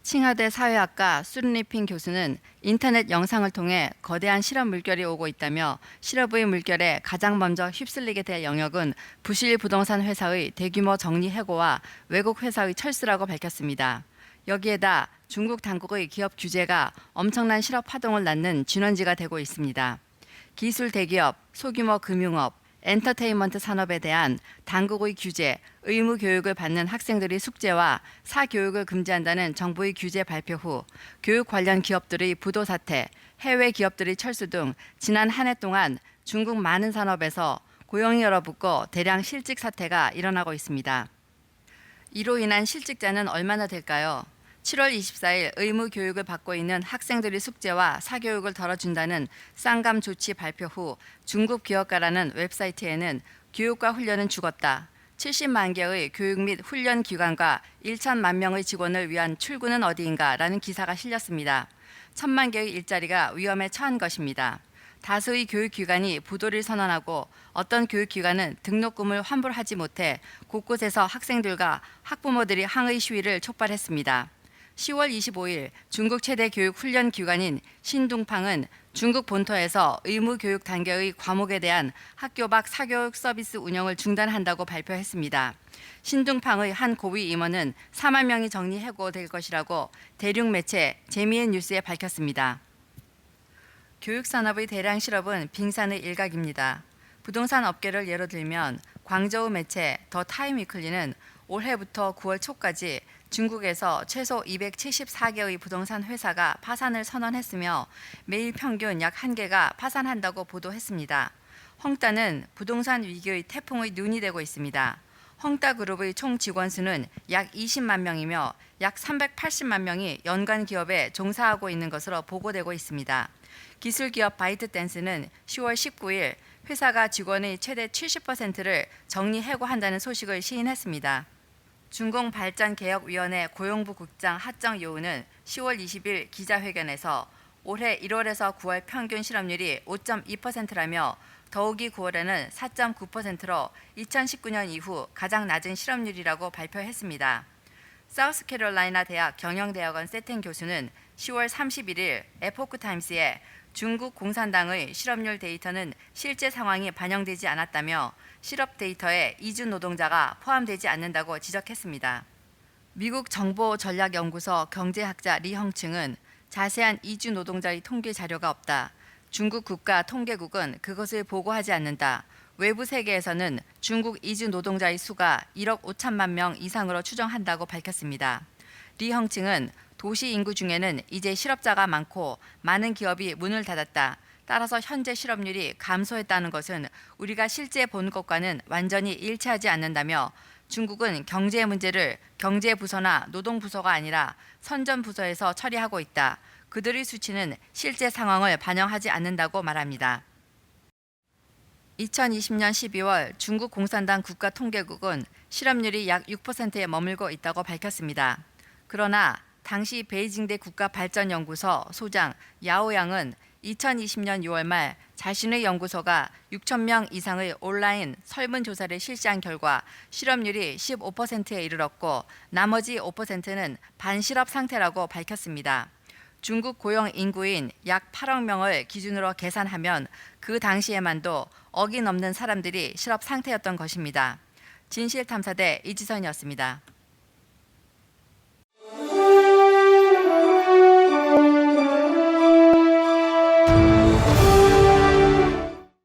칭하대 사회학과 수르니핑 교수는 인터넷 영상을 통해 거대한 실업 물결이 오고 있다며 실업의 물결에 가장 먼저 휩쓸리게 될 영역은 부실 부동산 회사의 대규모 정리 해고와 외국 회사의 철수라고 밝혔습니다. 여기에다 중국 당국의 기업 규제가 엄청난 실업 파동을 낳는 진원지가 되고 있습니다. 기술 대기업, 소규모 금융업, 엔터테인먼트 산업에 대한 당국의 규제, 의무 교육을 받는 학생들의 숙제와 사교육을 금지한다는 정부의 규제 발표 후 교육 관련 기업들의 부도 사태, 해외 기업들의 철수 등 지난 한 해 동안 중국 많은 산업에서 고용이 얼어붙고 대량 실직 사태가 일어나고 있습니다. 이로 인한 실직자는 얼마나 될까요? 7월 24일 의무 교육을 받고 있는 학생들의 숙제와 사교육을 덜어준다는 쌍감 조치 발표 후 중국 기업가라는 웹사이트에는 교육과 훈련은 죽었다. 70만 개의 교육 및 훈련 기관과 1천만 명의 직원을 위한 출구는 어디인가 라는 기사가 실렸습니다. 1,000만 개의 일자리가 위험에 처한 것입니다. 다수의 교육기관이 부도를 선언하고 어떤 교육기관은 등록금을 환불하지 못해 곳곳에서 학생들과 학부모들이 항의 시위를 촉발했습니다. 10월 25일 중국 최대 교육 훈련 기관인 신둥팡은 중국 본토에서 의무 교육 단계의 과목에 대한 학교 밖 사교육 서비스 운영을 중단한다고 발표했습니다. 신둥팡의 한 고위 임원은 4만 명이 정리 해고될 것이라고 대륙 매체 재미엔 뉴스에 밝혔습니다. 교육 산업의 대량 실업은 빙산의 일각입니다. 부동산 업계를 예로 들면 광저우 매체 더 타임 위클리는 올해부터 9월 초까지 중국에서 최소 274개의 부동산 회사가 파산을 선언했으며 매일 평균 약 1개가 파산한다고 보도했습니다. 헝따는 부동산 위기의 태풍의 눈이 되고 있습니다. 헝따그룹의 총 직원 수는 약 20만 명이며 약 380만 명이 연관 기업에 종사하고 있는 것으로 보고되고 있습니다. 기술기업 바이트댄스는 10월 19일 회사가 직원의 최대 70%를 정리 해고한다는 소식을 시인했습니다. 중공발전개혁위원회 고용부 국장 하정요우는 10월 20일 기자회견에서 올해 1월에서 9월 평균 실업률이 5.2%라며 더욱이 9월에는 4.9%로 2019년 이후 가장 낮은 실업률이라고 발표했습니다. 사우스캐롤라이나 대학 경영대학원 세텐 교수는 10월 31일 에포크타임스에 중국 공산당의 실업률 데이터는 실제 상황이 반영되지 않았다며 실업 데이터에 이주 노동자가 포함되지 않는다고 지적했습니다. 미국 정보전략연구소 경제학자 리헝층은 자세한 이주 노동자의 통계 자료가 없다. 중국 국가통계국은 그것을 보고하지 않는다. 외부 세계에서는 중국 이주 노동자의 수가 1억 5천만 명 이상으로 추정한다고 밝혔습니다. 리헝층은 도시 인구 중에는 이제 실업자가 많고 많은 기업이 문을 닫았다. 따라서 현재 실업률이 감소했다는 것은 우리가 실제 본 것과는 완전히 일치하지 않는다며 중국은 경제 문제를 경제부서나 노동부서가 아니라 선전부서에서 처리하고 있다. 그들의 수치는 실제 상황을 반영하지 않는다고 말합니다. 2020년 12월 중국 공산당 국가통계국은 실업률이 약 6%에 머물고 있다고 밝혔습니다. 그러나 당시 베이징대 국가발전연구소 소장 야오양은 2020년 6월 말 자신의 연구소가 6천 명 이상의 온라인 설문조사를 실시한 결과 실업률이 15%에 이르렀고 나머지 5%는 반실업 상태라고 밝혔습니다. 중국 고용 인구인 약 8억 명을 기준으로 계산하면 그 당시에만도 억이 넘는 사람들이 실업 상태였던 것입니다. 진실탐사대 이지선이었습니다.